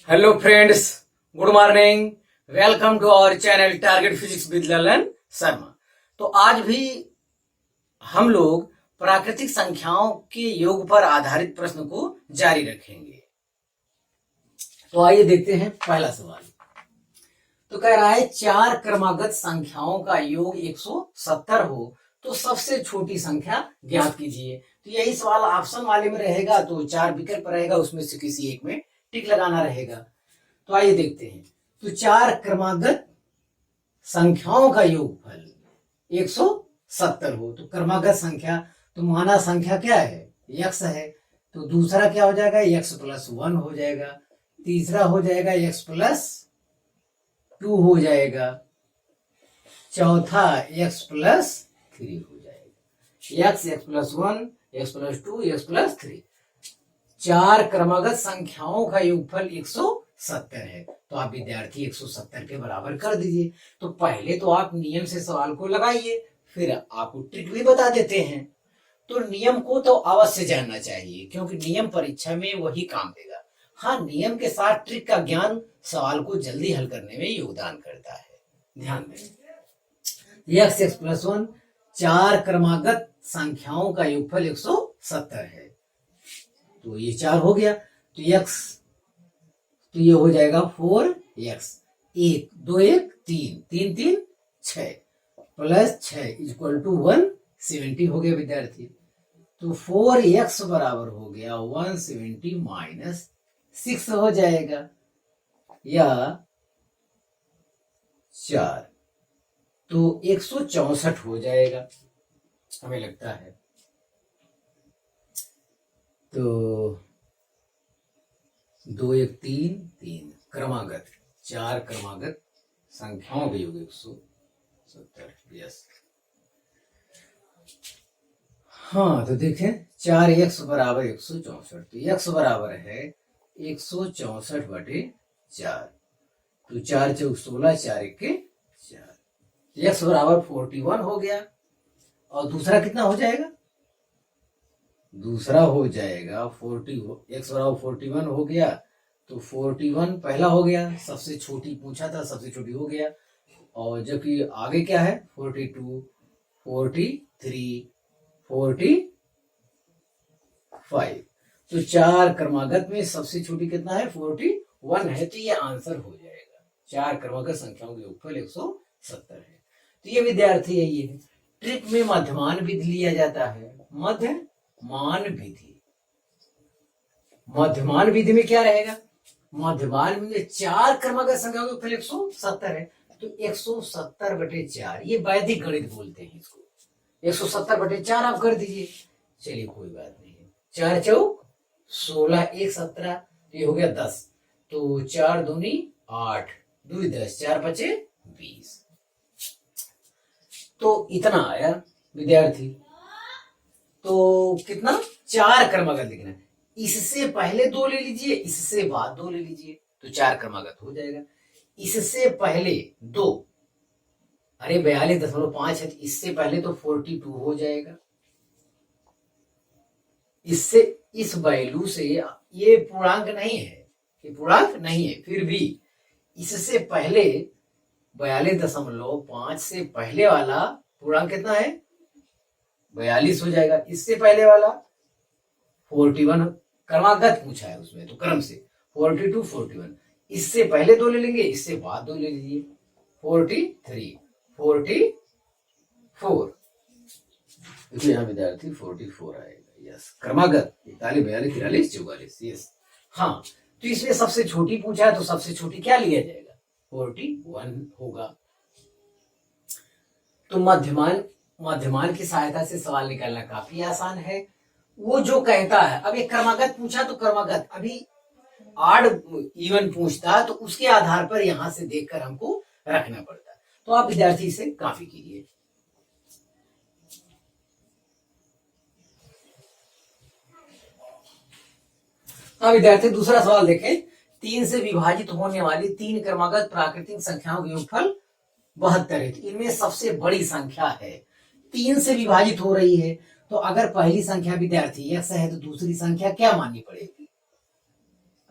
Hello friends, good morning. Welcome to our channel target physics with Lalan Sharma. तो आज भी हम लोग प्राकृतिक संख्याओं के योग पर आधारित प्रश्न को जारी रखेंगे। तो आइए देखते हैं पहला सवाल। तो कह रहा है चार क्रमागत संख्याओं का योग 170 हो तो सबसे छोटी संख्या ज्ञात कीजिए। तो यही सवाल ऑप्शन वाले में रहेगा, तो चार विकल्प रहेगा, उसमें से किसी एक में टिक लगाना रहेगा। तो आइए देखते हैं। तो चार क्रमागत संख्याओं का योगफल 170 हो तो क्रमागत संख्या तो माना संख्या क्या है, यक्स है। तो दूसरा क्या हो जाएगा, यक्स प्लस 1 हो जाएगा। तीसरा हो जाएगा यक्स प्लस 2 हो जाएगा। चौथा यक्स प्लस 3 हो जाएगा। X plus 1, x plus 2, x plus 3। चार क्रमागत संख्याओं का योगफल 170 है। तो आप विद्यार्थी 170 के बराबर कर दीजिए। तो पहले तो आप नियम से सवाल को लगाइए, फिर आपको ट्रिक भी बता देते हैं। तो नियम को तो अवश्य जानना चाहिए, क्योंकि नियम परीक्षा में वही काम देगा। हाँ, नियम के साथ ट्रिक का ज्ञान सवाल को जल्दी हल करने में योगदान करता है। ध्यान दें, एक्स प्लस 1 चार क्रमागत संख्याओं का योगफल 170 है। तो ये 4 हो गया। तो एक्स तो ये हो जाएगा 4x, 1 2 1 3 3 3 6 प्लस 6 इक्वल टू 170 हो गया विद्यार्थी। तो 4x बराबर हो गया 170 माइनस 6 हो जाएगा, या 4। तो 164 हो जाएगा हमें लगता है। तो 2 1 3 3 क्रमागत, चार क्रमागत संख्याओं का योग 170। यस, हाँ। तो देखें 4x बराबर 164। तो x बराबर है 164 बटे 4। तो 4 चौक 16, 4 1 के 4। x बराबर 41 हो गया। और दूसरा कितना हो जाएगा, दूसरा हो जाएगा 40। x बराबर 41 हो गया। तो 41 पहला हो गया, सबसे छोटी पूछा था, सबसे छोटी हो गया। और जबकि आगे क्या है, 42 43 45। तो चार क्रमागत में सबसे छोटी कितना है, 41 है। तो ये आंसर हो जाएगा। चार क्रमागत संख्याओं के योगफल 170 है। तो ये विद्यार्थी है, ये ट्रिक में मध्यमान विधि लिया जाता है। मध्यमान विधि, मध्यमान विधि में क्या रहेगा, मध्यमान विधि में चार क्रमागत संख्याओं के योगफल 170 है। तो 170 बटे 4, ये वैदिक गणित बोलते हैं इसको। 170 बटे 4 आप कर दीजिए। चलिए कोई बात नहीं है। 4 चौक 16, 1 17, ये हो गया 10। तो 4 दूनी 8, 2 10, 4 बचे 20। तो इतना आया विद्यार्थी। तो कितना, चार क्रमागत लिखना है। इससे पहले 2 ले लीजिए, इससे बाद 2 ले लीजिए, तो चार क्रमागत हो जाएगा। इससे पहले 2, अरे 42.5 है, इससे पहले तो 42 हो जाएगा। इससे इस वैल्यू से, ये पूर्णांक नहीं है, ये पूर्णांक नहीं है, फिर भी इससे पहले 42.5 से पहले वाला पूर्णांक कितना है, 42 हो जाएगा। इससे पहले वाला 41 क्रमागत पूछा है उसमें, तो क्रम से 42 41। इससे पहले 2 ले लेंगे, इससे बाद 2 ले लीजिए, 43 44। तो यहाँ विद्यार्थी 44 आएगा। यस, क्रमागत 41 42 43 44। यस, हाँ। तो इसमें सबसे छोटी पूछा है, तो सबसे छोटी क्या लिया जाएगा, 41 होगा। तो मध्यमान की सहायता से सवाल निकालना काफी आसान है। वो जो कहता है, अब एक क्रमागत पूछा तो क्रमागत, अभी आड इवन पूछता तो उसके आधार पर यहां से देखकर हमको रखना पड़ता। तो आप विद्यार्थी से काफी कीजिए। हाँ विद्यार्थी, दूसरा सवाल देखें। 3 से विभाजित होने वाली 3 क्रमागत प्राकृतिक संख्याओं के योगफल 72 है। तो इनमें सबसे बड़ी संख्या है, 3 से विभाजित हो रही है। तो अगर पहली संख्या विद्यार्थी x है, तो दूसरी संख्या क्या माननी पड़ेगी,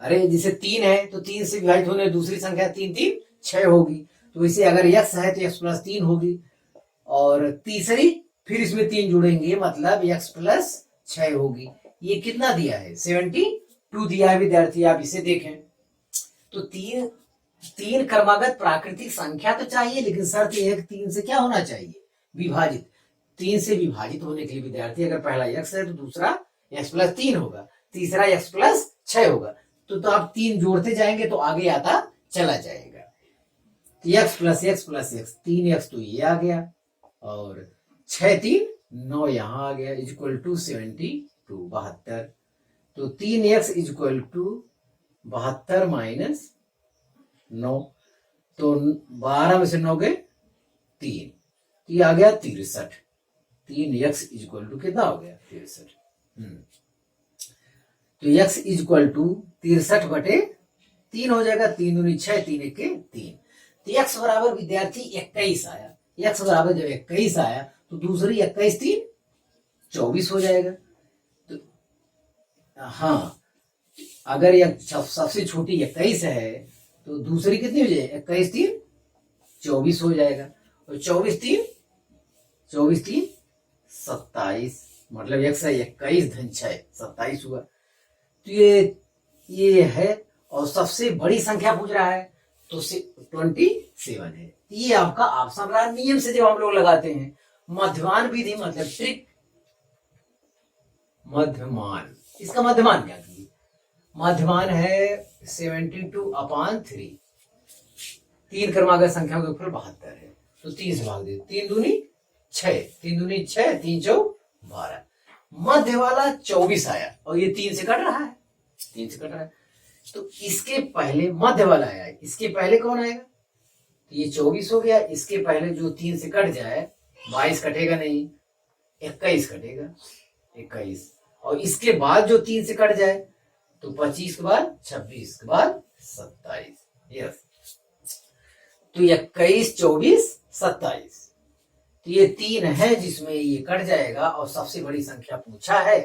अरे जैसे 3 है तो 3 से विभाजित होने दूसरी संख्या 3 3 6 होगी, तो इसे अगर x है तो x प्लस 3 होगी, और तीसरी फिर इसमें 3 जुड़ेंगे मतलब x प्लस 6 होगी। ये कितना दिया है? 72 दिया है विद्यार्थी, आप इसे देखें। तो तीन क्रमागत प्राकृतिक संख्या तो चाहिए, लेकिन शर्त यह है कि 3 से क्या होना चाहिए? विभाजित। 3 से विभाजित होने के लिए विद्यार्थी अगर पहला x है तो दूसरा x प्लस 3 होगा, तीसरा x प्लस 6 होगा। तो आप 3 जोड़ते जाएंगे तो आगे आता चला जाएगा। x plus x plus x, 3x तो ये आ गया, और 6 3 9 यहाँ आ गया, इक्वल टू 72 72। तो 3x इक्वल टू 72 माइनस 9, तो 12 में से 9 गए 3, तो ये आ गया 63। 3x इक्वल टू कितना हो गया? 63। तो x इक्वल टू 63 बटे 3 हो जाएगा, 3 दूनी 6 3 एक 3। तो x बराबर विद्यार्थी 21 आया। x बराबर जब 21 आया तो दूसरी 21 3 24 हो जाएगा। तो हाँ, अगर यह सबसे छोटी 21 है तो दूसरी कितनी हो जाएगी? 21 3 24 हो जाएगा, और 24 3 27, मतलब x है 21 धन 6 27 हुआ। तो ये है, और सबसे बड़ी संख्या पूछ रहा है तो 27 है। ये आपका ऑप्शन रहा। नियम से जब हम लोग लगाते हैं मध्यमान विधि, मतलब ट्रिक, मध्यमान, इसका मध्यमान क्या कीजिए? मध्यमान है 72/3। 3 क्रमागत संख्याओं के ऊपर 72 है, तो 3 से भाग दे, 3 दूनी 6 3 दूनी 6 3 चौ 12। मध्य वाला 24 आया, और ये 3 से कट रहा है, 3 से कट रहा है, तो इसके पहले मध्य वाला आया, इसके पहले कौन आएगा? तो ये 24 हो गया, इसके पहले जो 3 से कट जाए, 22 कटेगा नहीं, 21 कटेगा, 21, और इसके बाद जो 3 से कट जाए तो 25 के बाद 26 के बाद 27। यस, तो 21 24 27, तो ये 3 है जिसमें ये कट जाएगा, और सबसे बड़ी संख्या पूछा है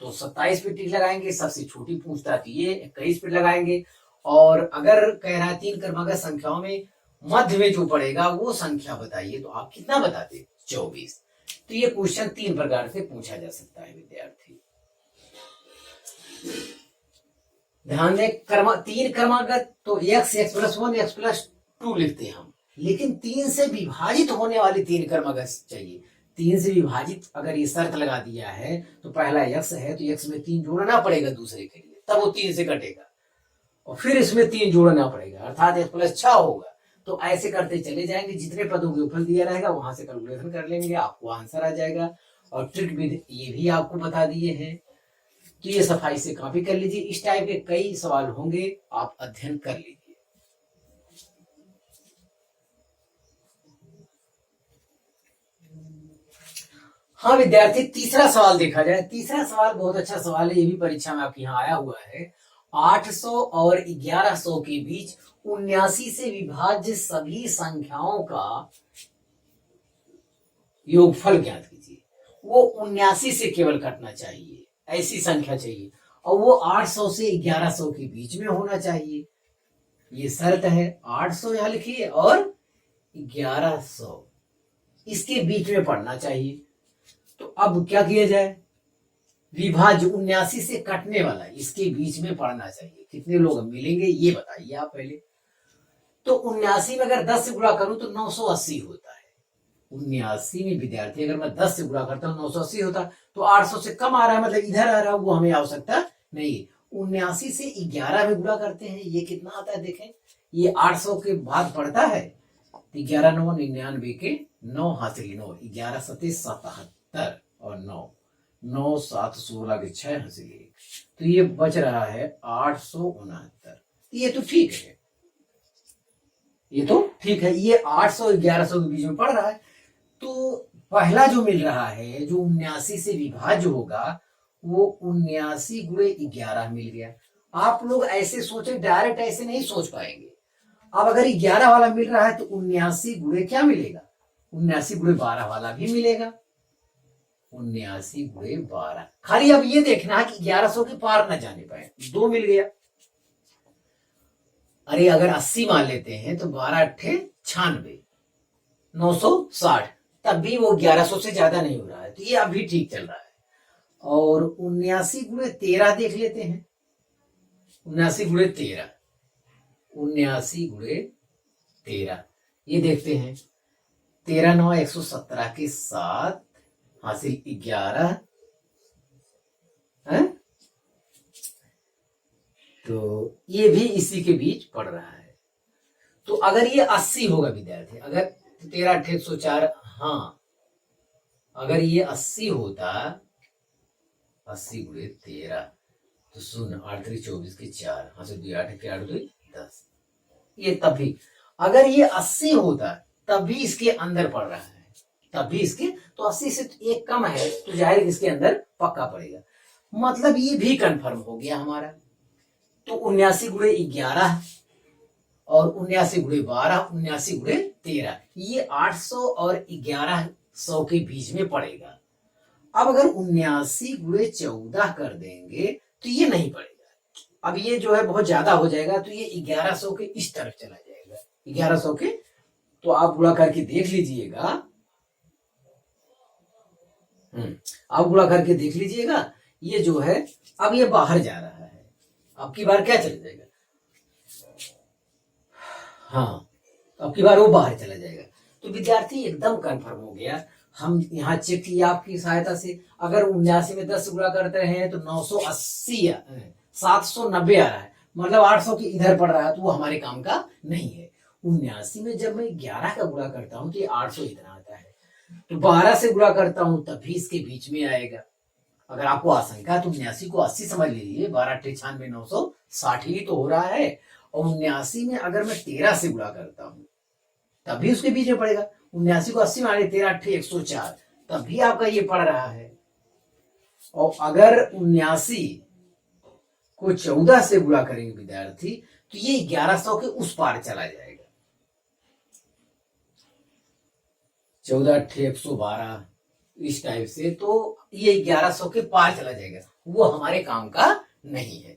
तो 27 पे टिक लगाएंगे, सबसे छोटी पूछता तो ये 21 पे लगाएंगे, और अगर कह रहा है 3 क्रमागत संख्याओं में मध्य में जो पड़ेगा वो संख्या बताइए, तो आप कितना बताते? 24। तो ये क्वेश्चन 3 प्रकार से पूछा जा सकता है विद्यार्थी। ध्यान दें, 3 क्रमागत तो x प्लस 1 x प्लस 2 लिखते हैं हम, लेकिन 3 से विभाजित होने वाली 3 क्रमागत चाहिए। 3 से विभाजित अगर ये शर्त लगा दिया है तो पहला x है तो x में 3 जोड़ना पड़ेगा दूसरे के लिए, तब वो 3 से कटेगा, और फिर इसमें 3 जोड़ना पड़ेगा, अर्थात x प्लस 6 होगा। तो ऐसे करते चले जाएंगे, जितने पदों के ऊपर दिया रहेगा वहां से कैलकुलेशन कर लेंगे, आपको आंसर आ जाएगा। और ट्रिक भी ये भी आपको बता दिए हैं, तो ये सफाई से कॉपी कर लीजिए। इस टाइप के कई सवाल होंगे, आप अध्ययन कर लीजिए। हाँ विद्यार्थी, तीसरा सवाल देखा जाए। तीसरा सवाल बहुत अच्छा सवाल है, ये भी परीक्षा में आपके यहाँ आया हुआ है। 800 और 1100 के बीच 79 से विभाज्य सभी संख्याओं का योगफल ज्ञात कीजिए। वो 79 से केवल कटना चाहिए, ऐसी संख्या चाहिए, और वो 800 से 1100 के बीच में होना चाहिए, ये शर्त है। 800 यहां लिखिए और 1100 इसके बीच में पढ़ना चाहिए। तो अब क्या किया जाए? विभाज्य 79 से कटने वाला इसके बीच में पढ़ना चाहिए। कितने लोग मिलेंगे ये बताइए आप पहले। तो 79 में अगर 10 से गुणा करूं तो 980 होता है। 79 में विद्यार्थी अगर मैं 10 से गुणा करता हूं 980 होता, तो 800 से कम आ रहा है, मतलब इधर आ रहा है, वो हमें आवश्यकता नहीं। 79 से 11 में गुणा करते हैं, ये कितना आता है देखें, ये 800 के बाद पड़ता है, 11 9 99 के 9 हासिल 9, 11 7 77 और 9 9 7 16 के 6 हासिल 1, तो ये बच रहा है 869। ये तो ठीक है, ये तो ठीक है, ये 800 1100 के बीच में पड़ रहा है। तो पहला जो मिल रहा है जो 79 से विभाज्य होगा वो 79 गुणे 11 मिल गया। आप लोग ऐसे सोचे, डायरेक्ट ऐसे नहीं सोच पाएंगे। अब अगर 11 वाला मिल रहा है तो 79 गुणे क्या मिलेगा? 79 गुणे 12 वाला भी मिलेगा। 79 गुणे 12, खाली अब ये देखना है कि 1100 के पार ना जाने पाए। 2 मिल गया, अरे अगर 80 मान लेते हैं तो 12 अट्ठे 96, 960, तब भी वो 1100 से ज्यादा नहीं हो रहा है, तो ये अभी ठीक चल रहा है। और 79 × 13 देख लेते हैं। 79 × 13, 79 × 13 ये देखते हैं। 13 9 117 के साथ हासिल 11 है, तो ये भी इसी के बीच पड़ रहा है। तो अगर ये 80 होगा विद्यार्थी, अगर 13 अट्ठे 104, हाँ अगर ये 80 होता, 80 × 13 तो 0 8 3 24 के 4, हाँ से 2 8 के 8 2 10, ये तभी अगर ये 80 होता तब भी इसके अंदर पड़ रहा है, तब भी इसके, तो 80 से एक कम है तो जाहिर इसके अंदर पक्का पड़ेगा। मतलब ये भी कंफर्म हो गया हमारा। तो 79 × 11 और 79 × 12, 79 × 13, ये 800 और 1100 के बीच में पड़ेगा। अब अगर 79 × 14 कर देंगे तो ये नहीं पड़ेगा। अब ये जो है बहुत ज्यादा हो जाएगा, तो ये 1100 के इस तरफ चला जाएगा, 1100 के। तो आप गुणा करके देख लीजिएगा, आप गुणा करके देख लीजिएगा, ये जो है अब ये बाहर जा रहा है, अब की बार क्या चला जाएगा, हाँ अब की बार वो बाहर चला जाएगा। तो विद्यार्थी एकदम कंफर्म हो गया। हम यहाँ चेक किया आपकी सहायता से, अगर 79 में 10 गुणा करते हैं तो 980 790 आ रहा है, मतलब 800 के इधर पड़ रहा है, तो वो हमारे काम का नहीं है। 79 में जब मैं 11 का गुणा करता हूँ तो ये 800 इतना आता है, तो 12 से गुणा करता हूँ तब भी इसके बीच में आएगा। अगर आपको आशंका तो 79 को 80 समझ लीजिए, 12 अट्ठे 96 960 ही तो हो रहा है। और 79 में अगर मैं 13 से गुणा करता हूँ तब भी उसके बीच में पड़ेगा। 79 को 80 मारे 13 अट्ठे 104, तब भी आपका ये पड़ रहा है। और अगर 79 को 14 से गुणा करेंगे विद्यार्थी तो ये 1100 के उस पार चला जाएगा। 14 अट्ठे 112 इस टाइप से, तो ये 1100 के पार चला जाएगा, वो हमारे काम का नहीं है।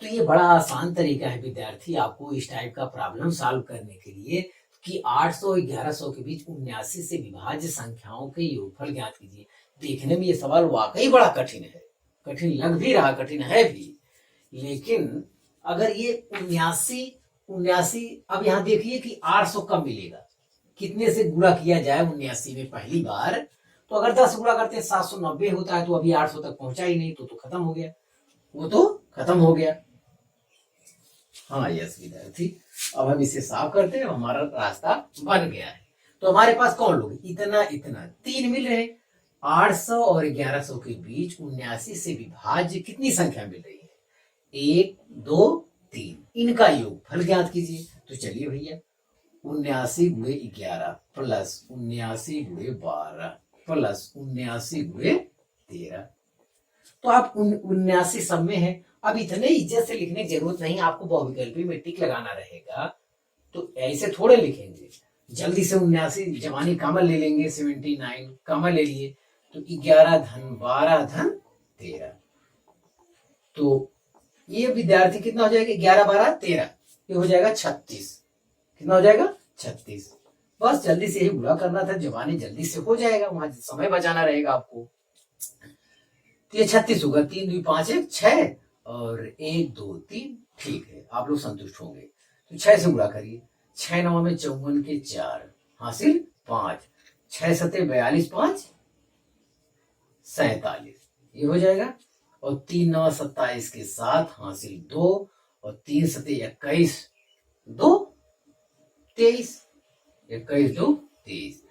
तो ये बड़ा आसान तरीका है विद्यार्थी आपको इस टाइप का प्रॉब्लम सॉल्व करने के लिए कि 800 और 1100 के बीच 79 से विभाज्य संख्याओं के योगफल ज्ञात कीजिए। देखने में ये सवाल वाकई बड़ा कठिन है, कठिन लग भी रहा, कठिन है भी, लेकिन अगर ये 79 अब यहाँ देखिए कि 800 कब मिलेगा, कितने से गुणा किया जाए 79 में पहली बार, तो अगर 10 गुणा करते हैं 790 होता है, तो अभी 800 तक पहुंचा ही नहीं, तो खत्म हो गया, वो तो खत्म हो गया। हाँ यस विद्यार्थी, अब हम इसे साफ करते हैं, हमारा रास्ता बन गया है। तो हमारे पास कौन लोग, इतना इतना 3 मिल रहे, 800 और 1100 के बीच 79 से विभाज्य कितनी संख्या मिल रही है, 1 2 3, इनका योगफल ज्ञात कीजिए। तो चलिए भैया, 79 × 11 प्लस 79 × 12 प्लस 79 × 13, तो आप 79 सब में है। अब इतने इज्जत से लिखने की जरूरत नहीं, आपको बहुविकल्पी में टिक लगाना रहेगा, तो ऐसे थोड़े लिखेंगे। जल्दी से 79 जवानी कॉमन ले लेंगे, 79 कॉमन ले लिए, तो 11 धन 12 धन 13, तो ये विद्यार्थी कितना हो जाएगा, 11 12 13, ये हो जाएगा 36। कितना हो जाएगा, 36। बस जल्दी से ही गुणा करना था, जवानी जल्दी से हो जाएगा, वहां समय बचाना रहेगा आपको। तो ये 36 होगा, 3 2 5 1 6 और 1 2 3, ठीक है, आप लोग संतुष्ट होंगे। तो 6 से गुणा करिए, 6 9 में 54 के 4 हासिल 5, 6 7 42 5 47, ये हो जाएगा। और 3 9 27 के 7 हासिल 2 और 3 7 21 2 23, 21 2 23,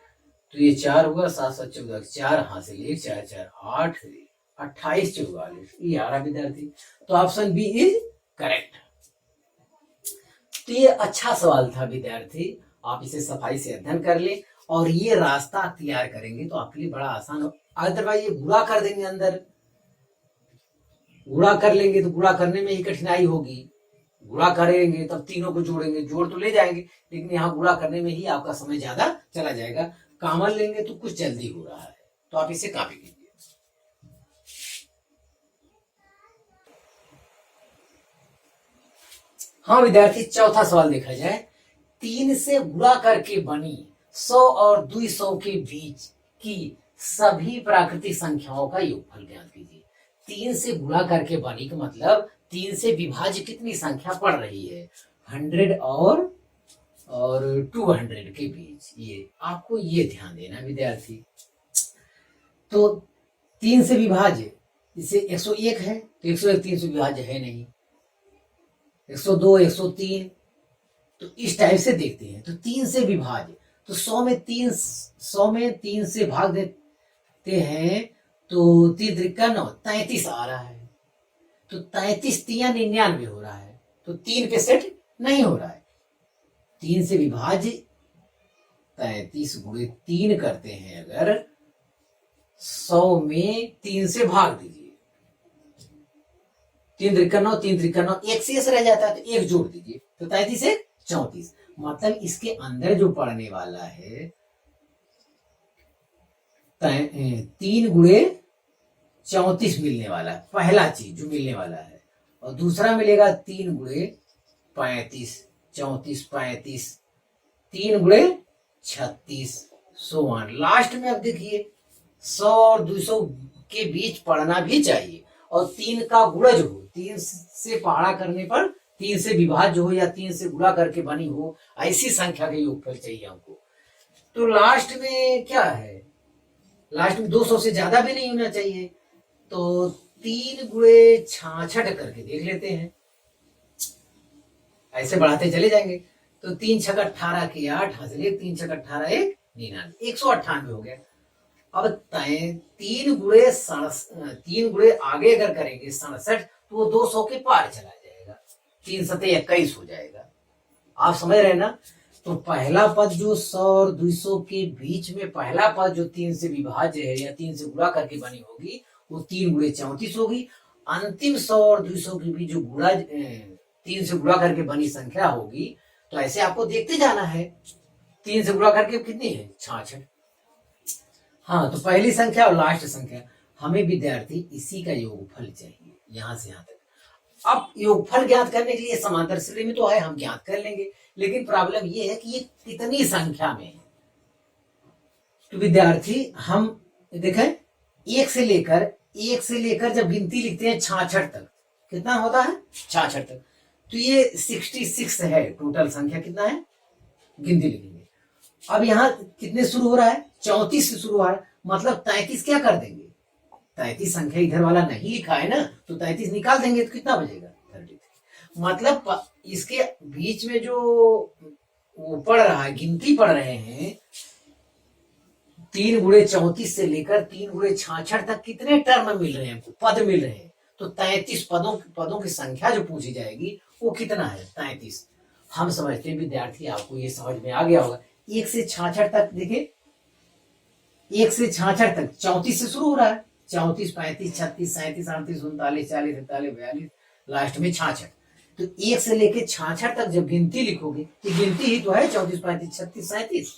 तो ये 4 होगा, 7 7 14 4 हासिल 1 4 4 8 28 44, ये आ रहा विद्यार्थी। तो ऑप्शन बी इज करेक्ट। तो ये अच्छा सवाल था विद्यार्थी, आप इसे सफाई से अध्ययन कर ले और ये रास्ता तैयार करेंगे तो आपके लिए बड़ा आसान हो। अदरवाइज ये गुणा कर देंगे, अंदर गुणा कर लेंगे तो गुणा करने में ही कठिनाई होगी, गुणा करेंगे तब तीनों को जोड़ेंगे, जोड़ तो ले जाएंगे, लेकिन यहाँ गुणा करने में ही आपका समय ज्यादा चला जाएगा। कॉमन लेंगे तो कुछ जल्दी हो रहा है, तो आप इसे कॉपी कीजिए। हाँ विद्यार्थी, चौथा सवाल देखा जाए। 3 से गुणा करके बनी 100 और 200 के बीच की सभी प्राकृतिक संख्याओं का योगफल ज्ञात कीजिए। 3 से गुणा करके बनी का मतलब 3 से विभाज्य कितनी संख्या पड़ रही है, 100 और 200 के बीच। ये आपको ये ध्यान देना विद्यार्थी। तो 3 से विभाज्य, इसे 101 है तो 101 3 से विभाज्य है नहीं, 102 103, तो इस टाइप से देखते हैं। तो 3 से विभाज्य, तो 100 में 3 से भाग देते हैं तो 3 त्रिका 9, 33 आ रहा है। तो 33 3 99 हो रहा है, तो 3 पे सेट नहीं हो रहा है। 3 से विभाज्य 33 गुणे 3 करते हैं अगर, 100 में 3 से भाग दीजिए, 3 त्रिका 9, 3 त्रिका 9, एक शेष रह जाता है तो एक जोड़ दीजिए, तो 33 से 34। मतलब इसके अंदर जो पड़ने वाला है 3 गुणे 34 मिलने वाला है, पहला चीज जो मिलने वाला है। और दूसरा मिलेगा 3 गुणे 35, 34 35, 3 गुणे 36, सोवान। लास्ट में अब देखिए 100 और 200 के बीच पढ़ना भी चाहिए, और 3 का गुणज हो, 3 से पहाड़ा करने पर 3 से विभाज्य हो या 3 से गुणा करके बनी हो, ऐसी संख्या का योगफल चाहिए हमको। तो लास्ट में क्या है, लास्ट में 200 से ज्यादा भी नहीं होना चाहिए, तो 3 गुणे 66 करके देख लेते हैं। ऐसे बढ़ाते चले जाएंगे तो 3 छक 18 के 8, हंसले 3 छक 18 1 99, 198 हो गया। अब 3 गुणे आगे अगर करेंगे 67, तो वो 200 के पार चला जाएगा, 3 सते 21 हो जाएगा। आप समझ रहे हैं ना। तो पहला पद जो 100 और 200 के बीच में पहला पद जो 3 से विभाज्य है या 3 से गुणा करके बनी होगी, वो 3 गुणे 34 होगी। अंतिम 100 और 200 के बीच जो 3 से गुणा करके बनी संख्या होगी, तो ऐसे आपको देखते जाना है। 3 से गुणा करके कितनी है, 66। हाँ, तो पहली संख्या और लास्ट संख्या, हमें विद्यार्थी इसी का योगफल चाहिए, यहां से यहां तक। अब योगफल ज्ञात करने के लिए समांतर श्रेणी में तो है, हम ज्ञात कर लेंगे, लेकिन प्रॉब्लम ये है कि ये कितनी संख्या में है। तो विद्यार्थी हम देखें, एक से लेकर जब गिनती लिखते हैं 66 तक, कितना होता है 66 तक, तो ये 66 है टोटल संख्या। कितना है, गिनती लिखेंगे। अब यहाँ कितने शुरू हो रहा है, 34 से शुरू हो रहा है, मतलब 33 क्या कर देंगे, 33 संख्या इधर वाला नहीं लिखा है ना, तो 33 निकाल देंगे तो कितना बचेगा, 33। मतलब इसके बीच में जो वो पढ़ रहा है, गिनती पढ़ रहे हैं, 3 गुणे 34 से लेकर 3 गुणे 66 तक कितने टर्म मिल रहे हैं हमको, पद मिल रहे हैं। तो 33 पदों की संख्या जो पूछी जाएगी वो कितना है, 33। हम समझते हैं विद्यार्थी, आपको ये समझ में आ गया होगा। 1 से 66 तक देखिए, 1 से 66 तक 34 से शुरू हो रहा है, 34 35 36 37 38 39 40 41 42, लास्ट में 66। तो 1 से लेके 66 तक जब गिनती लिखोगे, ये गिनती ही तो है, 34 35 36 37।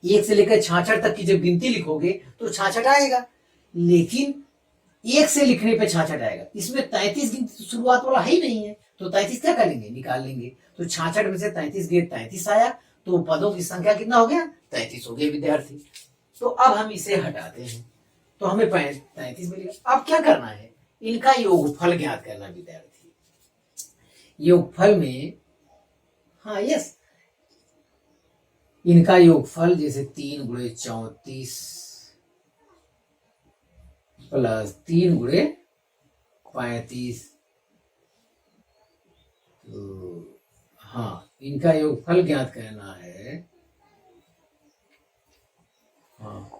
1 से लेकर 66 तक की जब गिनती लिखोगे तो 66 आएगा, लेकिन 1 से लिखने पे 66 आएगा, इसमें 33 गिनती शुरुआत वाला ही नहीं है, तो 33 क्या करेंगे, निकाल लेंगे। तो 66 में से 33 गए 33 आया, तो पदों की संख्या कितना हो गया, 33 हो गया विद्यार्थी। तो अब हम इसे हटाते हैं तो हमें 33 मिलेगा। अब क्या करना है, इनका योगफल ज्ञात करना विद्यार्थी। योगफल में, हाँ यस, इनका योगफल जैसे 3 गुणे 34 प्लस 3 गुणे 35, तो हाँ, इनका योगफल ज्ञात करना है। हाँ,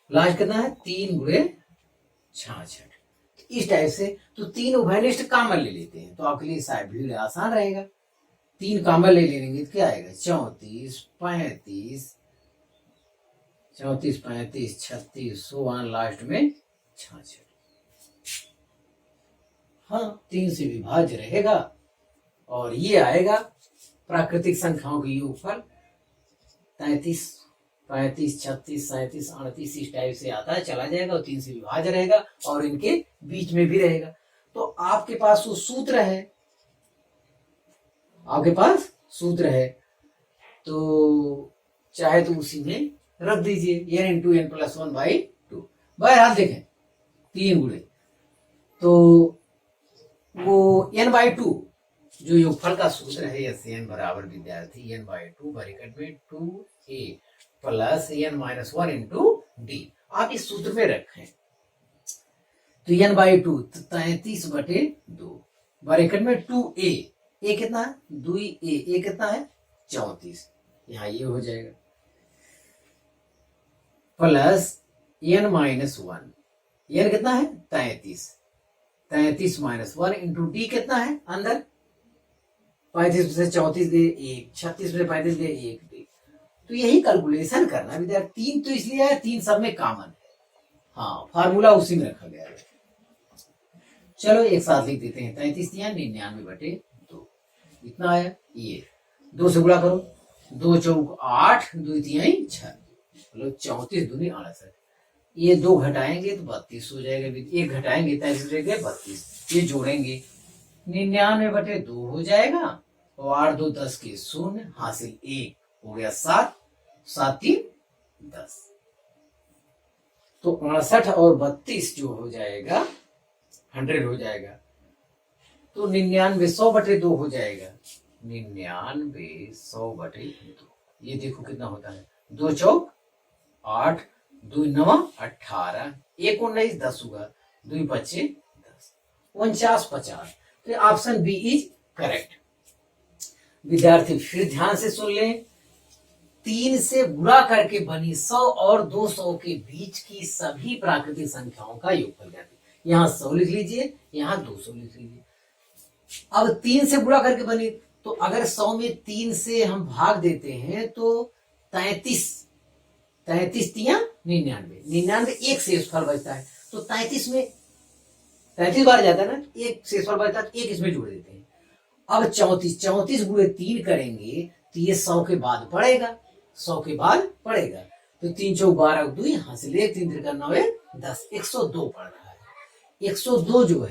लास्ट कितना है, 3 गुणे 66। इस टाइप से तो 3 उभयनिष्ठ कॉमन ले लेते हैं, तो आपके लिए शायद भी आसान रहेगा। 3 कॉमन ले लेंगे तो क्या आएगा, 34 35 34 35 36, लास्ट में 66। हाँ, 3 से विभाज्य रहेगा, और ये आएगा प्राकृतिक संख्याओं की योगफल 33 35 36 37 38, इस टाइप से आता है, चला जाएगा, और 3 से विभाज्य रहेगा, और इनके बीच में भी रहेगा। तो आपके पास वो सूत्र है, आपके पास सूत्र है तो चाहे तो उसी में रख दीजिए, n इंटू एन प्लस 1/2। बहरहाल देखें 3 गुणे तो वो n/2 जो योगफल का सूत्र है ऐसे n बराबर विद्यार्थी n/2 ब्रैकेट में 2a plus n-1 into D. आप इस सूत्र में रखें तो n/2 33/2 ब्रैकेट में 2a, ए कितना है 2a, ए कितना है 34, यहाँ ये हो जाएगा प्लस n-1, n कितना है 33 माइनस 1 इंटू डी कितना है अंदर 35 से 34 गए 1, 36 से 35 गए 1 डी। तो यही कैलकुलेशन करना विद्यार्थी। 3 तो इसलिए है 3 सब में कॉमन है, हाँ फार्मूला उसी में रखा गया है। चलो एक साथ लिख देते हैं 33 99/2 इतना आया। ये 2 से गुणा करो 2 चौक 8 2 3 6 मतलब 34 दूनी 68। ये 2 घटाएंगे तो 32 हो जाएगा, 1 घटाएंगे 32, ये जोड़ेंगे 99/2 हो जाएगा और 8 2 10 के 0 हासिल 1 हो गया 7 7 3 10। तो 68 और 32 जो हो जाएगा 100 हो जाएगा तो 99 100/2 हो जाएगा 99 100/2। ये देखो कितना होता है 2 चौक 8 2 9 18 1 19 10 हुआ 2 25 10 49 50। तो ऑप्शन बी इज करेक्ट। विद्यार्थी फिर ध्यान से सुन लें, 3 से गुणा करके बनी 100 और 200 के बीच की सभी प्राकृतिक संख्याओं का योगफल ज्ञात। यहाँ 100 लिख लीजिए, यहाँ 200 लिख लीजिए। अब 3 से गुणा करके बनी तो अगर 100 में 3 से हम भाग देते हैं तो 33 3 99 एक शेषफल बचता है तो 33 में 33 बार जाता है ना, एक शेषफल बचता है तो एक इसमें जोड़ देते हैं। अब 34 गुणे 3 करेंगे तो ये 100 के बाद पड़ेगा, 100 के बाद पड़ेगा तो 3 चौक 12 2 यहाँ से ले 3 त्रिका 9 10 102 पड़ रहा है। 102 जो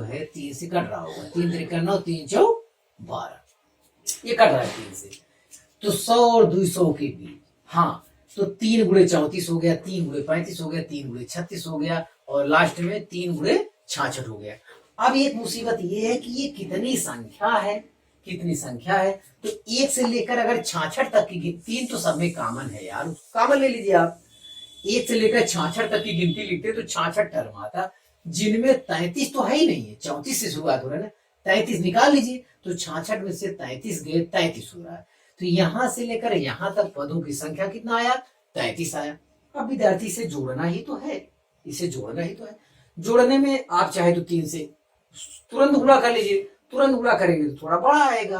है 3 से कट रहा होगा, 3 त्रिका 9 3 चौक 12 ये कट रहा है 3 से। तो 100 और 200 के बीच, हाँ तो 3 गुणे 34 हो गया, 3 गुणे 35 हो गया, 3 गुणे 36 हो गया और लास्ट में 3 गुणे 66 हो गया। अब एक मुसीबत ये है कि ये कितनी संख्या है तो 1 से लेकर अगर 66 तक की 3 तो सब में कॉमन है यार, कॉमन ले लीजिए आप। 1 से लेकर 66 तक की गिनती लिखते तो 66 टर्म आता, जिनमें 33 तो है ही नहीं है, 34 से शुरुआत हो रहा है ना, 33 निकाल लीजिए तो 66 में से 33 गए 33 हो रहा है। तो यहां से लेकर यहां तक पदों की संख्या कितना आया 33 आया। अब विद्यार्थी इसे जोड़ना ही तो है, जोड़ने में आप चाहे तो 3 से तुरंत गुणा कर लीजिए, तुरंत गुणा करेंगे तो थोड़ा बड़ा आएगा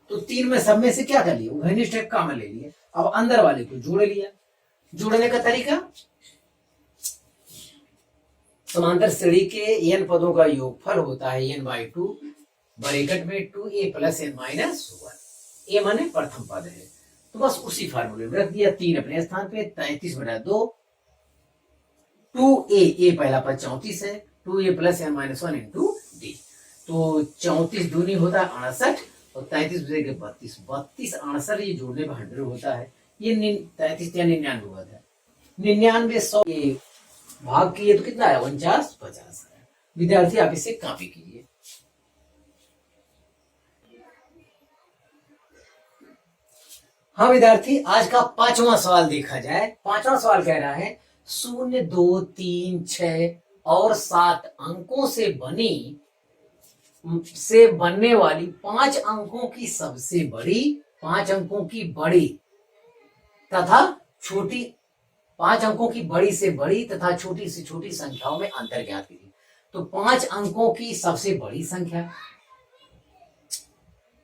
तो 3 में सब में से क्या कर लिया उभयनिष्ठ एक कॉमन ले लिए। अब अंदर वाले को जोड़ लिया। जोड़ने का तरीका समांतर श्रेणी के n पदों का योगफल होता है n/2 ब्रैकेट में 2a प्लस n-1। ए माने प्रथम पद है तो बस उसी फार्मूले में रख दिया, 3 अपने स्थान पे 33/2 2a पहला पद 34 है 2a plus n-1 into D. तो 34 दूनी होता है 68 और 33 बचेगा 32 68 ये जोड़ने पर 100 होता है। ये 33 या 99 होता है, 99 100 भाग किए तो कितना है 49 50 है। विद्यार्थी आप इसे कॉपी कीजिए। हाँ विद्यार्थी आज का 5वां सवाल देखा जाए। 5वां सवाल कह रहा है 0 2 3 6 और 7 अंकों से बनने वाली 5 अंकों की सबसे बड़ी 5 अंकों की बड़ी तथा छोटी 5 अंकों की बड़ी से बड़ी तथा छोटी से छोटी संख्याओं में अंतर ज्ञात कीजिए। तो 5 अंकों की सबसे बड़ी संख्या,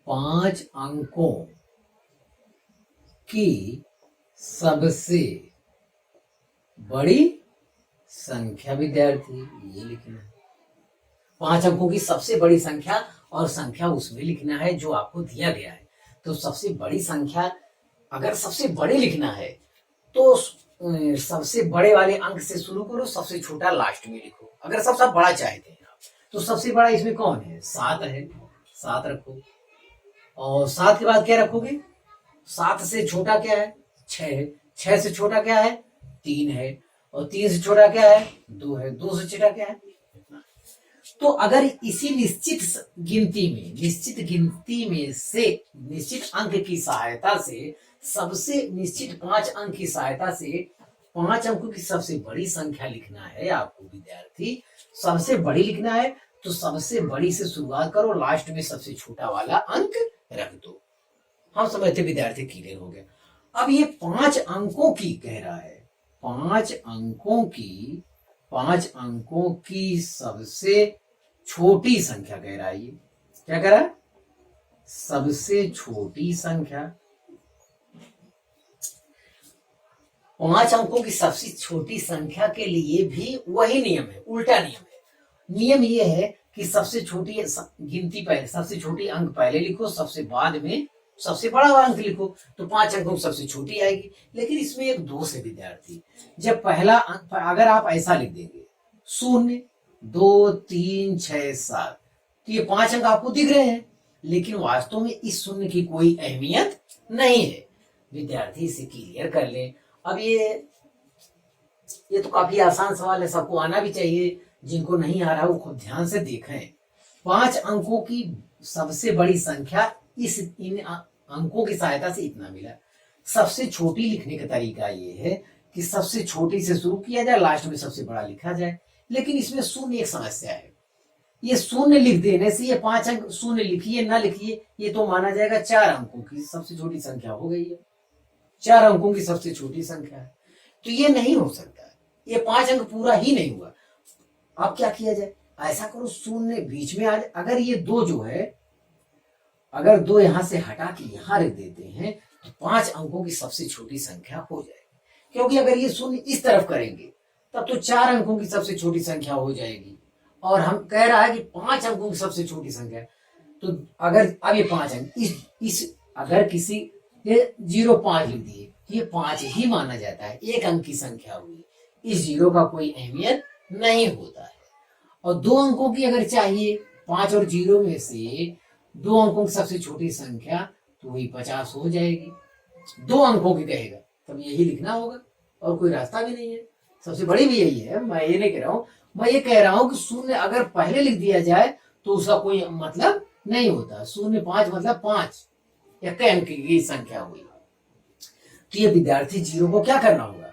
5 अंकों की सबसे बड़ी संख्या विद्यार्थी ये लिखना है। 5 अंकों की सबसे बड़ी संख्या और संख्या उसमें लिखना है जो आपको दिया गया है। तो सबसे बड़ी संख्या अगर सबसे बड़े लिखना है तो सबसे बड़े वाले अंक से शुरू करो, सबसे छोटा लास्ट में लिखो। अगर सबसे बड़ा चाहते हैं आप तो सबसे बड़ा इसमें कौन है 7 है 7 रखो। और 7 के बाद क्या रखोगे? 7 से छोटा क्या है? 6 है। 6 से छोटा क्या है? 3 है। और 3 से छोटा क्या है? 2 है। 2 से छोटा क्या है? तो अगर इसी निश्चित गिनती में से निश्चित अंक की सहायता से, सबसे निश्चित 5 अंक की सहायता से 5 अंकों की सबसे बड़ी संख्या लिखना है आपको विद्यार्थी, सबसे बड़ी लिखना है, तो सबसे बड़ी से शुरुआत करो, लास्ट में सबसे छोटा वाला अंक रख दो। हम समझते विद्यार्थी, क्लियर हो गया। अब ये 5 अंकों की कह रहा है, 5 अंकों की सबसे छोटी संख्या कह रहा है। ये क्या कह रहा है? सबसे छोटी संख्या। 5 अंकों की सबसे छोटी संख्या के लिए भी वही नियम है, उल्टा नियम है। नियम ये है कि सबसे छोटी गिनती पहले, सबसे छोटी अंक पहले लिखो, सबसे बाद में सबसे बड़ा अंक लिखो, तो 5 अंकों की सबसे छोटी आएगी। लेकिन इसमें एक दोष है विद्यार्थी, जब पहला अंक अगर आप ऐसा लिख देंगे 0 2 3 6 7, तो ये 5 अंक आपको दिख रहे हैं, लेकिन वास्तव में इस 0 की कोई अहमियत नहीं है। विद्यार्थी इसे क्लियर कर लें। अब ये तो काफी आसान सवाल है, सबको आना भी चाहिए, जिनको नहीं आ रहा वो खुद ध्यान से देखें। 5 अंकों की सबसे बड़ी संख्या, इन अंकों की सहायता से इतना मिला। सबसे छोटी लिखने का तरीका ये है कि सबसे छोटी से शुरू किया जाए, लास्ट में सबसे बड़ा लिखा जाए। लेकिन इसमें 0 एक समस्या है, ये 0 लिख देने से ये 5 अंक 0 लिखिए ना लिखिए, ये तो माना जाएगा 4 अंकों की सबसे छोटी संख्या हो गई है, 4 अंकों की सबसे छोटी संख्या है, तो ये नहीं हो सकता, ये 5 अंक पूरा ही नहीं हुआ। अब क्या किया जाए? ऐसा करो 0 बीच में आ जाए। अगर ये 2 जो है, अगर 2 यहां से हटा के यहां रख देते हैं, तो 5 अंकों की सबसे छोटी संख्या हो जाएगी। क्योंकि अगर ये 0 इस तरफ करेंगे तब तो 4 अंकों की सबसे छोटी संख्या हो जाएगी, और हम कह रहा है कि 5 अंकों की सबसे छोटी संख्या। तो अगर अब ये 5 अंक इस अगर किसी ये 0.5 लिख दिए, ये 5 ही माना जाता है, 1 अंक की संख्या हुई, इस 0 का कोई अहमियत नहीं होता है। और 2 अंकों की अगर चाहिए, 5 और 0 में से 2 अंकों की सबसे छोटी संख्या, तो वही 50 हो जाएगी। 2 अंकों की कहेगा तब यही लिखना होगा, और कोई रास्ता भी नहीं है, सबसे बड़ी भी यही है। मैं ये नहीं कह रहा हूं, मैं ये कह रहा हूं कि 0 अगर पहले लिख दिया जाए तो उसका कोई मतलब नहीं होता। 0 5 मतलब 5 या कई अंक की संख्या हुई। तो ये विद्यार्थी 0 को क्या करना होगा?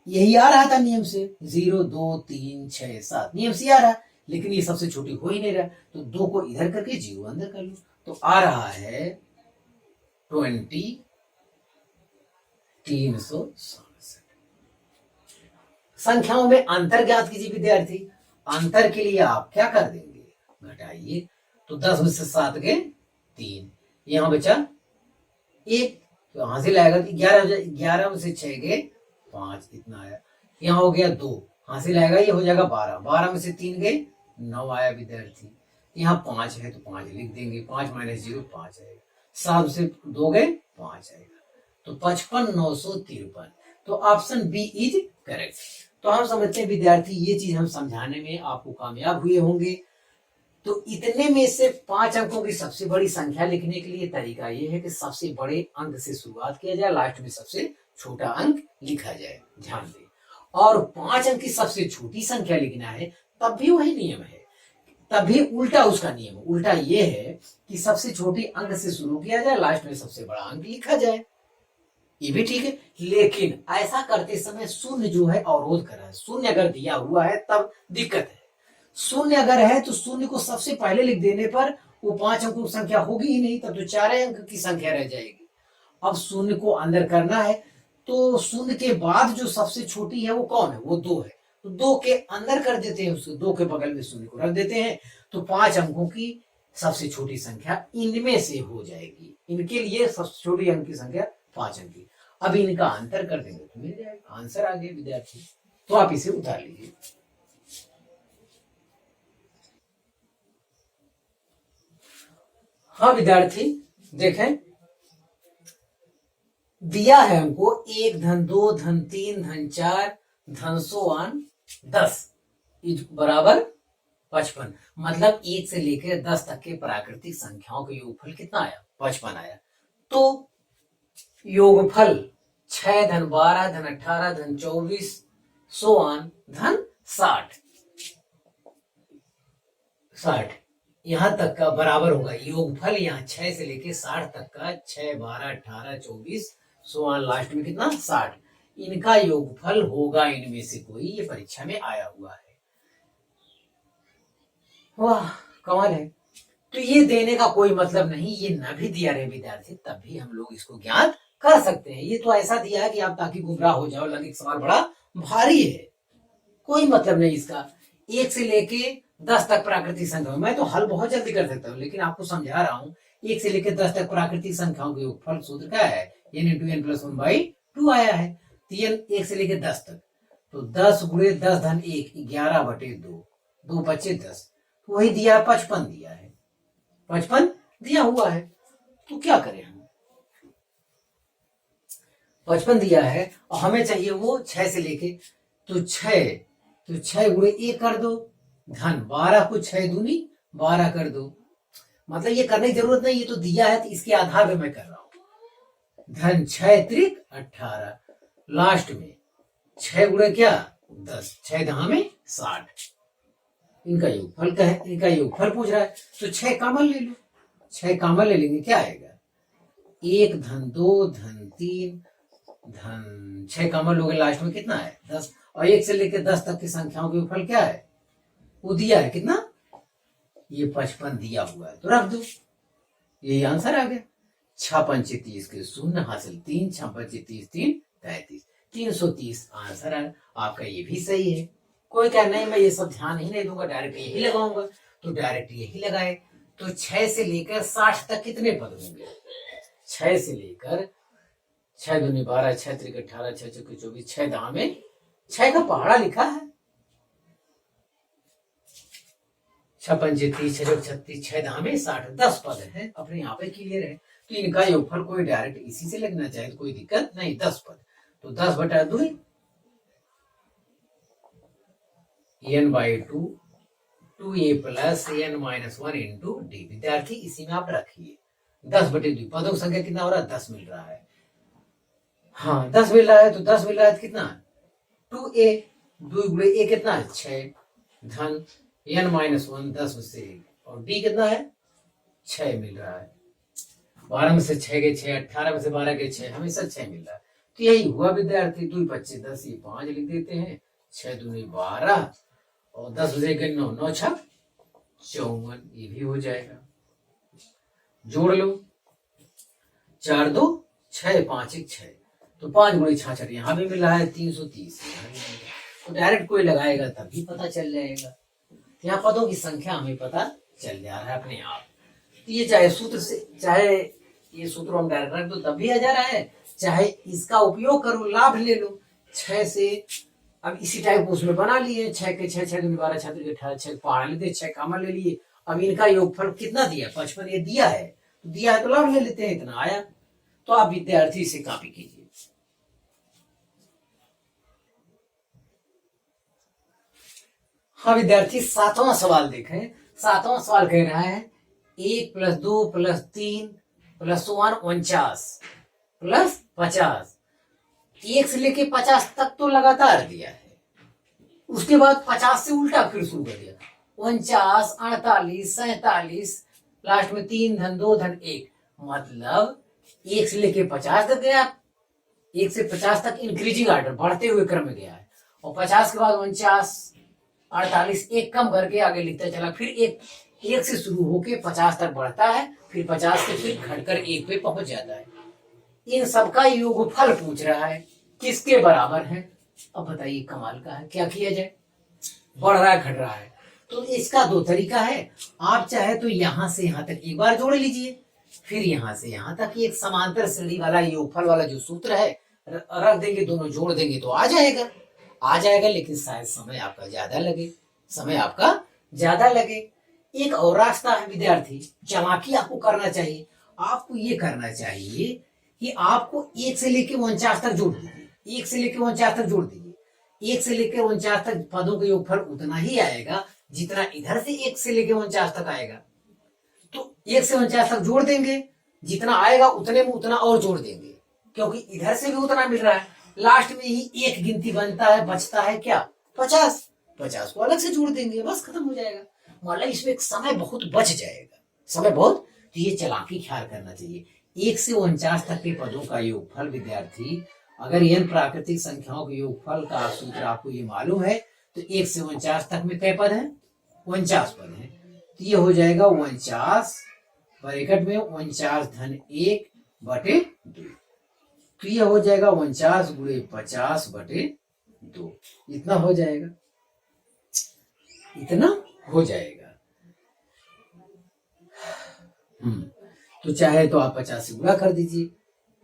यही आ रहा था नियम से, 0 2 3 6 7 नियम से आ रहा, लेकिन ये सबसे छोटी हो ही नहीं रहा, तो 2 को इधर करके 0 अंदर कर लो, तो आ रहा है 20 367। संख्याओं में अंतर ज्ञात कीजिए विद्यार्थी। अंतर के लिए आप क्या कर देंगे? घटाइए, तो 10 में से 7 गए 3, यहां बचा 1, तो यहां से लाएगा 11 में से 6 गए 5, इतना आया। यहाँ हो गया 2, हासिल आएगा, ये हो जाएगा 12, 12 में से 3 गए 9 आया विद्यार्थी। यहाँ 5 है तो 5 लिख देंगे, 5 माइनस 0 5 आएगा, 7 से 2 गए 5 आएगा, तो 55,953। तो ऑप्शन बी इज करेक्ट। तो हम समझते हैं विद्यार्थी ये चीज हम समझाने में आपको कामयाब हुए होंगे। तो इतने में से 5 अंकों की सबसे बड़ी संख्या लिखने के लिए तरीका ये है कि सबसे बड़े अंक से शुरुआत किया जाए, लास्ट में सबसे छोटा अंक लिखा जाए, ध्यान दें। और 5 अंक की सबसे छोटी संख्या लिखना है, तब भी वही नियम है, तब भी उल्टा उसका नियम, उल्टा ये है कि सबसे छोटी अंक से शुरू किया जाए, लास्ट में सबसे बड़ा अंक लिखा जाए, ये भी ठीक है। लेकिन ऐसा करते समय 0 जो है अवरोध कर रहा है। 0 अगर दिया हुआ है तब दिक्कत है, 0 अगर है तो 0 को सबसे पहले लिख देने पर वो 5 अंकों की संख्या होगी ही नहीं, तब तो 4 अंक की संख्या रह जाएगी। अब 0 को अंदर करना है, तो 0 के बाद जो सबसे छोटी है वो कौन है? वो 2 है, तो 2 के अंदर कर देते हैं, उसको 2 के बगल में 0 को रख देते हैं, तो 5 अंकों की सबसे छोटी संख्या इनमें से हो जाएगी। इनके लिए सबसे छोटी अंक की संख्या 5 अंक की। अब इनका अंतर कर देंगे तो मिल जाएगा, आंसर आ गया विद्यार्थी। तो आप इसे उतार लीजिए। हाँ विद्यार्थी देखें, दिया है हमको 1 धन 2 धन 3 धन 4 धन 100 10 बराबर 55। मतलब 1 से लेकर 10 तक के प्राकृतिक संख्याओं का योगफल कितना आया? 55 आया। तो योगफल 6 धन 12 धन 18 धन 24 सोआन धन 60 यहां तक का बराबर होगा योगफल। यहाँ 6 से लेके 60 तक का 6 12 18 24 सोआन लास्ट में कितना? 60। इनका योगफल होगा इनमें से कोई, ये परीक्षा में आया हुआ है। वाह कमाल है। तो ये देने का कोई मतलब नहीं, ये न भी दिया रहे विद्यार्थी तब भी हम लोग इसको ज्ञात कर सकते हैं। ये तो ऐसा दिया है कि आप ताकि गुमराह हो जाओ, लगे सवाल बड़ा भारी है, कोई मतलब नहीं इसका। 1 से लेके 10 तक प्राकृतिक संख्या, मैं तो हल बहुत जल्दी कर सकता हूँ लेकिन आपको समझा रहा हूँ। 1 से लेकर 10 तक प्राकृतिक संख्याओं के योगफल सूत्र क्या है? n × n + 1/2 आया है। तो 1 से लेकर 10 तक, तो 10 × 10 धन 1 11/2, 2 बचे 10, वही दिया है 55 दिया है, 55 दिया हुआ है। तो क्या करें हम? 55 दिया है और हमें चाहिए वो 6 से लेके, तो 6 × 1 कर दो, धन 12 को 6 दूनी 12 कर दो। मतलब ये करने की जरूरत नहीं, ये तो दिया है तो इसके आधार पे मैं कर रहा हूं। धन 6 त्रिक 18, लास्ट में 6 × क्या? 10, 6 दहा में 60। इनका योगफल का है, इनका योगफल पूछ रहा है, तो 6 कॉमन ले लो। 6 कॉमन ले लेंगे, क्या आएगा? 1 धन 2 धन 3 धन 6 कॉमन लोगे, लास्ट में कितना है? 10। और 1 से लेकर 10 तक की संख्याओं के योगफल क्या है? वो दिया है कितना? ये 55 दिया हुआ है, तो रख दो, यही आंसर आ गया। 6 पंचे 30 के 0 हासिल 3, 6 पंचे 30 3 35, 330 आंसर है आपका। ये भी सही है। कोई कह नहीं मैं ये सब ध्यान ही नहीं दूंगा, डायरेक्ट यही लगाऊंगा, तो डायरेक्ट यही लगाए। तो 6 से लेकर 60 तक कितने पद होंगे? 6 से लेकर 6 दूनी 12, 6 त्रिक 18, 6 चौके 24, 6 दहा में 6 का पहाड़ा लिखा है, 6 पंचे 30, 6 चौके 36, 6 दहा में 60, 10 पद है, अपने यहाँ पे क्लियर है। तो इनका योगफल कोई डायरेक्ट इसी से लगना चाहिए, तो कोई दिक्कत नहीं। 10 पद, तो 10/2 n/2 2a + n - 1 × d। विद्यार्थी इसी में आप रखिए 10/2 पदों की संख्या कितना हो रहा है? 10 मिल रहा है। हाँ 10 मिल रहा है, तो 10 मिल रहा है कितना? 2a, 2 × a कितना है? 6 धन n - 1 10 में से 1, और d कितना है? 6 मिल रहा है। 12 में से 6 गए 6, 18 में से 12 गए 6, हमेशा 6 मिल रहा है। तो यही हुआ विद्यार्थी। 2 25 10, ये 5 लिख देते हैं, 6 दूनी 12 और 10 बजे गए 9, 9 6 54, ये भी हो जाएगा। जोड़ लो, 4 2 6 5 1 6, तो 5 × 66 यहाँ भी मिल रहा है, 330। तो डायरेक्ट कोई लगाएगा तभी पता चल जाएगा। यहाँ पदों की संख्या हमें पता चल जा रहा है अपने आप। तो ये चाहे सूत्र से, चाहे ये सूत्र हम डायरेक्ट रख दो तब भी आ जा रहा है, चाहे इसका उपयोग करो, लाभ ले लो। 6 से अब इसी टाइप को उसमें बना लिए, 6 के 6 6 दूनी 12, 6 त्रिक 18, 6 पहाड़ लेते, 6 कॉमन ले लिए। अब इनका योगफल कितना दिया? 55 ये दिया है, तो दिया है तो लाभ ले लेते हैं, इतना आया। तो आप विद्यार्थी इसे कॉपी कीजिए। हाँ विद्यार्थी 7वां सवाल देखें। 7वां सवाल कह रहा है 1 + 2 + 3 + 49 + 50। 1 से लेके 50 तक तो लगातार दिया है, उसके बाद 50 से उल्टा फिर शुरू कर दिया, 49 48 47, लास्ट में 3 धन 2 धन 1। मतलब 1 से लेके 50 तक गया, 1 से 50 तक इंक्रीजिंग ऑर्डर, बढ़ते हुए क्रम में गया है, और 50 के बाद 49 48 एक कम करके आगे लिखता चला, फिर एक से शुरू होके 50 तक बढ़ता है, फिर 50 से फिर घटकर 1 पे पहुंच जाता है। इन सबका योगफल पूछ रहा है, किसके बराबर है? अब बताइए कमाल का है, क्या किया जाए? बढ़ रहा है घट रहा है, तो इसका 2 तरीका है। आप चाहे तो यहां से यहां तक एक बार जोड़ लीजिए, फिर यहां से यहां तक एक समांतर श्रेणी वाला योगफल वाला जो सूत्र है रख देंगे, दोनों जोड़ देंगे तो आ जाएगा। लेकिन शायद समय आपका ज्यादा लगे। एक और रास्ता है विद्यार्थी, चालाकी आपको करना चाहिए। आपको ये करना चाहिए कि आपको 1 से लेकर 49 तक जोड़ दीजिए, 1 से लेकर 49 तक जोड़ दीजिए। 1 से लेकर 49 तक पदों का योगफल उतना ही आएगा जितना इधर से 1 से लेके 49 तक आएगा, तो 1 से 49 तक जोड़ देंगे, जितना आएगा उतने में उतना और जोड़ देंगे, क्योंकि इधर से भी उतना मिल रहा है। लास्ट में ही एक गिनती बनता है, बचता है क्या, 50। 50 को अलग से जोड़ देंगे, बस खत्म हो जाएगा। मतलब इसमें एक समय बहुत बच जाएगा, समय बहुत। तो ये चालाकी ख्याल करना चाहिए। 1 से 49 तक के पदों का योगफल विद्यार्थी, अगर n प्राकृतिक संख्याओं के योगफल का सूत्र आपको ये मालूम है, तो 1 से 49 तक में कै पद है, 49 पद है। तो ये हो जाएगा 49 ब्रैकेट में 49 धन 1 बटे 2। तो ये हो जाएगा 49 गुणे 50 बटे 2। इतना हो जाएगा, इतना हो जाएगा। तो चाहे तो आप 50 से गुणा कर दीजिए,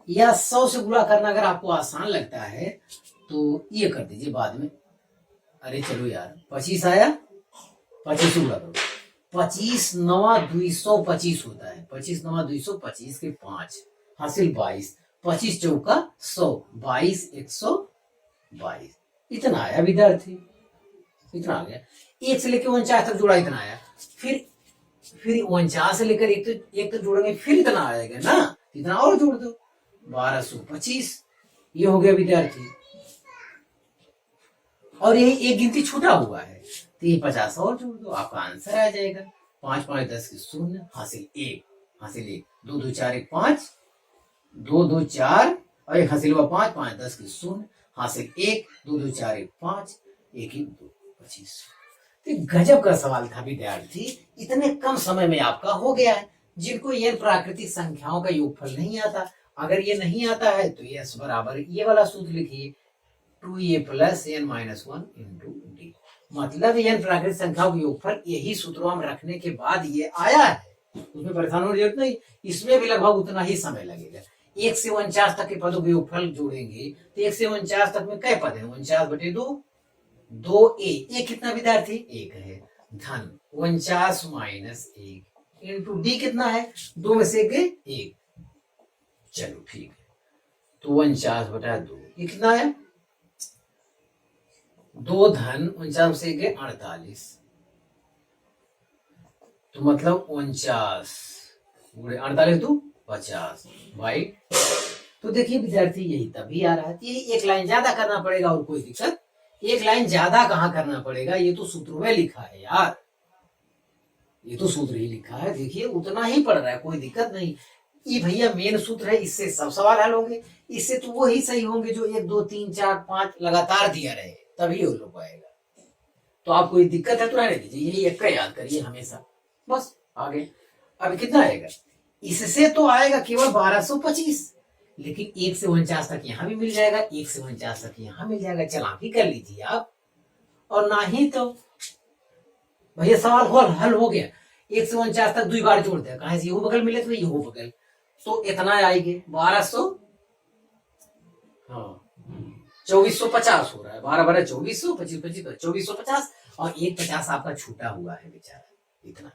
या 100 से गुणा करना अगर आपको आसान लगता है तो ये कर दीजिए बाद में। अरे चलो यार, 25 आया, 25 से गुणा करो। 25 9 225 होता है, 25 9 225 के 5 हासिल 22, 25 चौका 100, 22 122। इतना आया विद्यार्थी, इतना आ गया। 1 से लेकर 49 तक जोड़ा, इतना आया। फिर 49 से लेकर एक तक जोड़ेंगे, फिर इतना आएगा ना, इतना और जोड़ दो, 1225। ये हो गया विद्यार्थी। और ये एक गिनती छूटा हुआ है, तो ये 50 और जोड़ दो, आपका आंसर आ जाएगा। 5 5 10 की 0 हासिल 1, हासिल 1, 2 2 4 1 5, 2 2 4 और एक हासिल हुआ 5 5 10 की 0 हासिल 1, 2 2 4 1 5, 1 1 2 25। तो गजब का सवाल था विद्यार्थी, इतने कम समय में आपका हो गया है। जिनको ये प्राकृतिक संख्याओं का योगफल नहीं आता, अगर ये नहीं आता है तो यस बराबर ये वाला सूत्र लिखिए, 2a plus n minus 1 into D. मतलब n प्राकृतिक संख्याओं का योगफल यही सूत्रों में रखने के बाद ये आया है, उसमें परेशान होने की जरूरत नहीं। इसमें भी लगभग उतना ही समय लगेगा। 1 से 49 तक के पदों के योगफल जोड़ेंगे तो 1 से 49 तक में कै पद है, 49 बटे 2, 2a, ये कितना विद्यार्थी 1 है, धन 49 माइनस 1 इंटू डी कितना है, 2 में से 1। चलो ठीक है, तो 49 बटा 2 ये कितना है, 2 धन 49 से 48। तो मतलब 49 गुणे 48 तो 50 भाई। तो देखिए विद्यार्थी यही तभी आ रहा है, यही एक लाइन ज्यादा करना पड़ेगा और कोई दिक्कत, एक लाइन ज्यादा कहां करना पड़ेगा, ये तो सूत्र में लिखा है यार, ये तो सूत्र ही लिखा है, देखिए उतना ही पड़ रहा है, कोई दिक्कत नहीं। ये भैया मेन सूत्र है, इससे सब सवाल हल होंगे, इससे तो वो ही सही होंगे जो 1 2 3 4 5 लगातार दिया रहे, तभी वो लोग आएगा। तो आप कोई दिक्कत है तो रहने दीजिए, यही एक का याद करिए हमेशा, बस आगे। अब कितना आएगा, इससे तो आएगा केवल 1225, लेकिन 1 से 49 तक यहाँ भी मिल जाएगा, 1 से 49 तक यहाँ मिल जाएगा, चालाकी कर लीजिए आप। और ना ही तो भैया सवाल हल हो गया, 1 से 49 तक 2 बार जोड़ दे, कहा से यहू बगल मिले तो यहू बगल, तो इतना आएगी 1200, हाँ 2450 हो रहा है, 12 12 2400, 25 25 2450, और 150 आपका छूटा हुआ है बेचारा, इतना।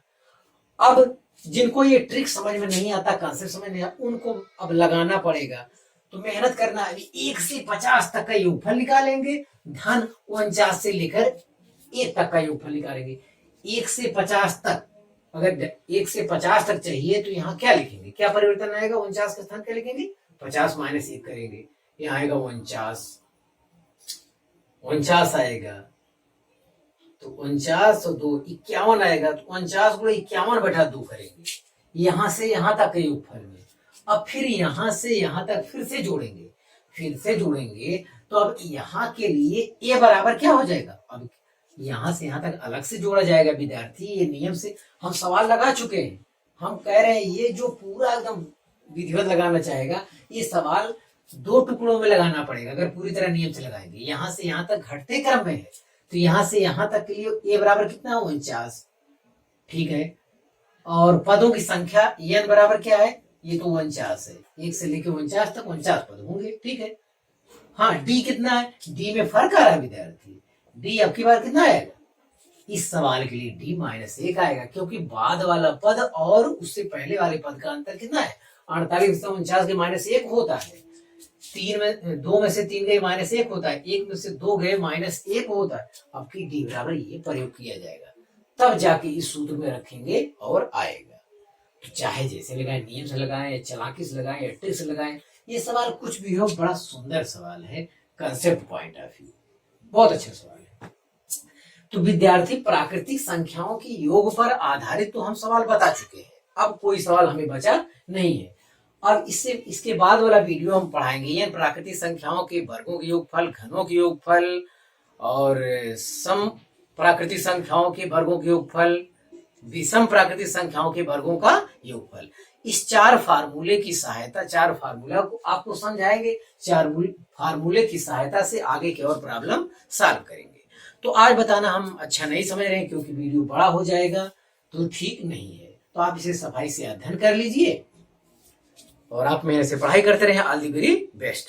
अब जिनको ये ट्रिक समझ में नहीं आता, कंसेप्ट समझ नहीं आता, उनको अब लगाना पड़ेगा, तो मेहनत करना है। 1 से 50 तक का योगफल निकालेंगे, धन 49 से लेकर 1 तक का योगफल निकालेंगे। 1 से 50 तक, अगर 1 से 50 तक चाहिए तो यहाँ क्या लिखेंगे, क्या परिवर्तन आएगा, 49 का स्थान क्या लिखेंगे, 50 माइनस 1 करेंगे, यहाँ आएगा 49 आएगा, तो 49 और 2 51 आएगा, तो 49 गुणे 51 बटा 2 करेंगे, यहां से यहां तक के योगफल में। अब फिर यहां से यहां तक फिर से जोड़ेंगे, तो अब यहां के लिए a बराबर क्या हो जाएगा, अब यहां से यहां तक अलग से जोड़ा जाएगा विद्यार्थी, ये नियम से हम सवाल लगा चुके हैं, हम कह रहे हैं ये जो पूरा एकदम विधिवत लगाना चाहेगा, ये सवाल 2 टुकड़ों में लगाना पड़ेगा, अगर पूरी तरह नियम से लगाएंगे। यहां से यहां तक घटते क्रम में है, तो यहां से यहां तक के लिए a बराबर कितना, 49, ठीक है। और पदों की संख्या n बराबर क्या है, ये तो 49 है, 1 से लेकर 49 तक 49 पद होंगे, ठीक है। हाँ d कितना है, d में फर्क आ रहा है विद्यार्थी, d अब की बार कितना आएगा, इस सवाल के लिए d माइनस 1 आएगा, क्योंकि बाद वाला पद और उससे पहले वाले पद का अंतर कितना है, 48 से 49 के माइनस 1 होता है, 2 में से 3 गए माइनस 1 होता है, 1 में से 2 गए माइनस 1 होता है। आपकी डी बराबर ये प्रयोग किया जाएगा, तब जाके इस सूत्र में रखेंगे और आएगा। तो चाहे जैसे लगाएं, नियम से लगाएं या चालाकी से लगाएं या ट्रिक से लगाएं, ये सवाल कुछ भी हो, बड़ा सुंदर सवाल है कंसेप्ट पॉइंट ऑफ व्यू, बहुत अच्छा सवाल है। तो विद्यार्थी प्राकृतिक संख्याओं के योग पर आधारित तो हम सवाल बता चुके हैं, अब कोई सवाल हमें बचा नहीं है। अब इसके बाद वाला वीडियो हम पढ़ाएंगे ये प्राकृतिक संख्याओं के वर्गों के योगफल, घनों के योगफल और सम प्राकृतिक संख्याओं के वर्गों के योगफल, विषम प्राकृतिक संख्याओं के वर्गों का योगफल। इस चार फार्मूले की सहायता, चार फार्मूला को आपको समझाएंगे, चार फार्मूले की सहायता से आगे की और प्रॉब्लम सॉल्व करेंगे। तो आज बताना हम अच्छा नहीं समझ रहे हैं क्योंकि वीडियो बड़ा हो जाएगा तो ठीक नहीं है, तो आप इसे सफाई से अध्ययन कर लीजिए और आप मेरे से पढ़ाई करते रहे। All the very best.